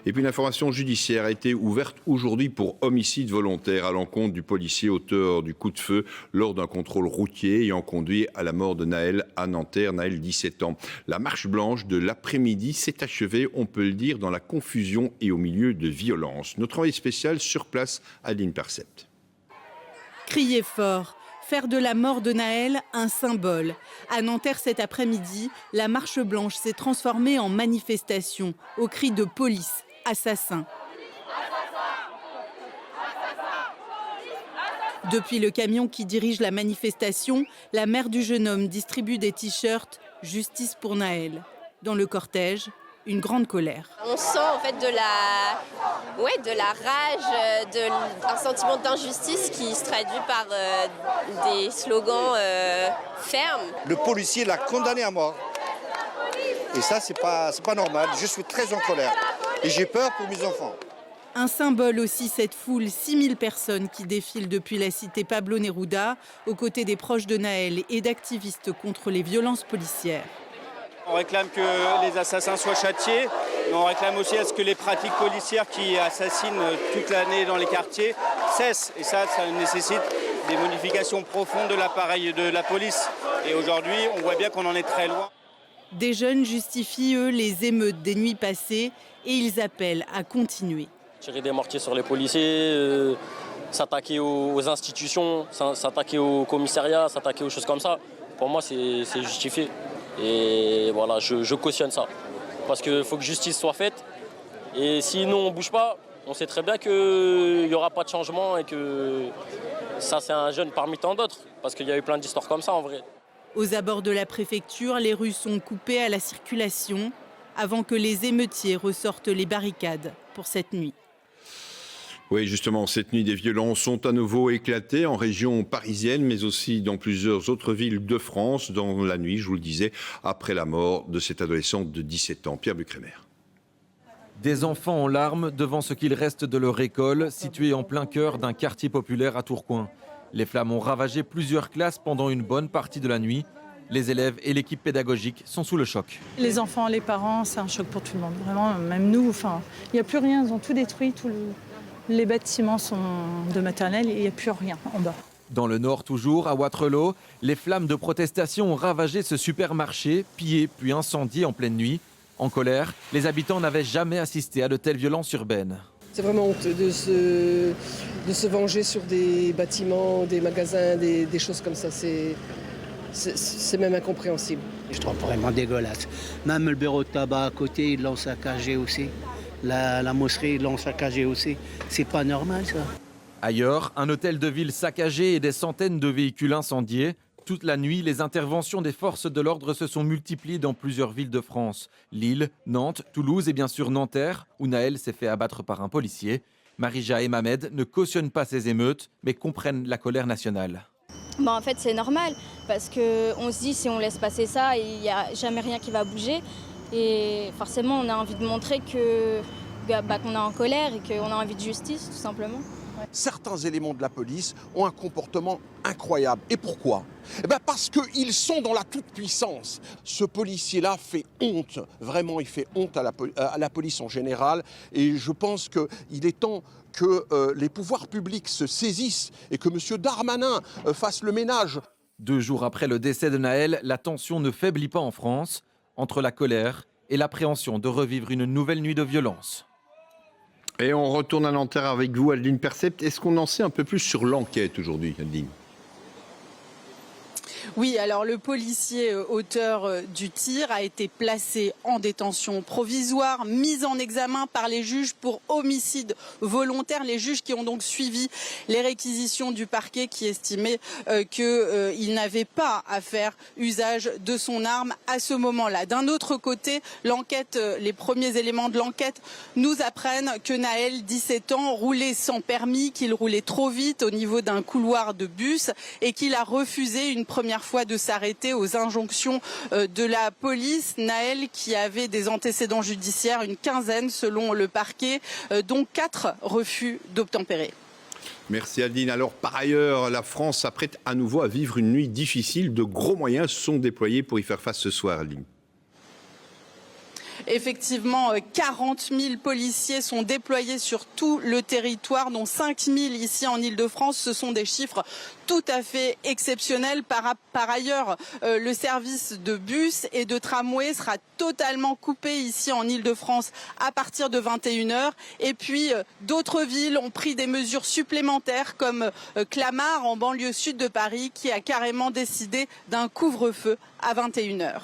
Et puis une information judiciaire a été ouverte aujourd'hui pour homicide volontaire à l'encontre du policier auteur du coup de feu lors d'un contrôle routier ayant conduit à la mort de Naël à Nanterre. Naël, 17 ans. La marche blanche de l'après-midi s'est achevée, on peut le dire, dans la confusion et au milieu de violences. Notre envoyé spécial sur place, Adeline Percept. Crier fort, faire de la mort de Naël un symbole. À Nanterre cet après-midi, la marche blanche s'est transformée en manifestation, au cri de police, assassin. Depuis le camion qui dirige la manifestation, la mère du jeune homme distribue des t-shirts « Justice pour Naël ». Dans le cortège, une grande colère. On sent en fait de la rage, un sentiment d'injustice qui se traduit par des slogans fermes. Le policier l'a condamné à mort. Et ça, c'est pas normal. Je suis très en colère. Et j'ai peur pour mes enfants. Un symbole aussi, cette foule, 6000 personnes qui défilent depuis la cité Pablo Neruda, aux côtés des proches de Naël et d'activistes contre les violences policières. On réclame que les assassins soient châtiés, mais on réclame aussi à ce que les pratiques policières qui assassinent toute l'année dans les quartiers cessent. Et ça nécessite des modifications profondes de l'appareil de la police. Et aujourd'hui, on voit bien qu'on en est très loin. Des jeunes justifient, eux, les émeutes des nuits passées et ils appellent à continuer. Tirer des mortiers sur les policiers, s'attaquer aux institutions, s'attaquer au commissariat, s'attaquer aux choses comme ça. Pour moi, c'est justifié. Et voilà, je cautionne ça. Parce qu'il faut que justice soit faite. Et si nous, on ne bouge pas, on sait très bien qu'il n'y aura pas de changement et que ça, c'est un jeune parmi tant d'autres. Parce qu'il y a eu plein d'histoires comme ça, en vrai. Aux abords de la préfecture, les rues sont coupées à la circulation avant que les émeutiers ressortent les barricades pour cette nuit. Oui, justement, cette nuit, des violences sont à nouveau éclatées en région parisienne, mais aussi dans plusieurs autres villes de France, dans la nuit, je vous le disais, après la mort de cette adolescente de 17 ans. Pierre Bucrémer. Des enfants en larmes devant ce qu'il reste de leur école, située en plein cœur d'un quartier populaire à Tourcoing. Les flammes ont ravagé plusieurs classes pendant une bonne partie de la nuit. Les élèves et l'équipe pédagogique sont sous le choc. Les enfants, les parents, c'est un choc pour tout le monde. Vraiment, même nous, il n'y a plus rien, ils ont tout détruit, les bâtiments sont de maternelle et il n'y a plus rien en bas. Dans le nord toujours, à Wattrelos, les flammes de protestation ont ravagé ce supermarché, pillé puis incendié en pleine nuit. En colère, les habitants n'avaient jamais assisté à de telles violences urbaines. C'est vraiment honteux de se venger sur des bâtiments, des magasins, des choses comme ça. C'est même incompréhensible. Je trouve vraiment dégueulasse. Même le bureau de tabac à côté, ils l'ont saccagé aussi. La mosquée, ils l'ont saccagé aussi. C'est pas normal, ça. Ailleurs, un hôtel de ville saccagé et des centaines de véhicules incendiés. Toute la nuit, les interventions des forces de l'ordre se sont multipliées dans plusieurs villes de France. Lille, Nantes, Toulouse et bien sûr Nanterre, où Naël s'est fait abattre par un policier. Marija et Mamed ne cautionnent pas ces émeutes, mais comprennent la colère nationale. En fait, c'est normal, parce qu'on se dit si on laisse passer ça, il n'y a jamais rien qui va bouger. Et forcément, on a envie de montrer qu'on est en colère et qu'on a envie de justice, tout simplement. Certains éléments de la police ont un comportement incroyable. Et pourquoi ? Parce qu'ils sont dans la toute-puissance. Ce policier-là fait honte, vraiment, il fait honte à la police en général. Et je pense qu'il est temps que les pouvoirs publics se saisissent et que M. Darmanin fasse le ménage. 2 jours après le décès de Naël, la tension ne faiblit pas en France, entre la colère et l'appréhension de revivre une nouvelle nuit de violence. Et on retourne à Nanterre avec vous, Adeline Percept. Est-ce qu'on en sait un peu plus sur l'enquête aujourd'hui, Adeline ? Oui, alors le policier auteur du tir a été placé en détention provisoire, mis en examen par les juges pour homicide volontaire. Les juges qui ont donc suivi les réquisitions du parquet qui estimait qu'il n'avait pas à faire usage de son arme à ce moment-là. D'un autre côté, l'enquête, les premiers éléments de l'enquête nous apprennent que Naël, 17 ans, roulait sans permis, qu'il roulait trop vite au niveau d'un couloir de bus et qu'il a refusé une première fois de s'arrêter aux injonctions de la police. Naël qui avait des antécédents judiciaires, une quinzaine selon le parquet, dont 4 refus d'obtempérer. Merci Adeline. Alors par ailleurs, la France s'apprête à nouveau à vivre une nuit difficile. De gros moyens sont déployés pour y faire face ce soir, Adeline. Effectivement, 40 000 policiers sont déployés sur tout le territoire, dont 5 000 ici en Île-de-France. Ce sont des chiffres tout à fait exceptionnels. Par ailleurs, le service de bus et de tramway sera totalement coupé ici en Île-de-France à partir de 21h. Et puis, d'autres villes ont pris des mesures supplémentaires comme Clamart en banlieue sud de Paris qui a carrément décidé d'un couvre-feu à 21h.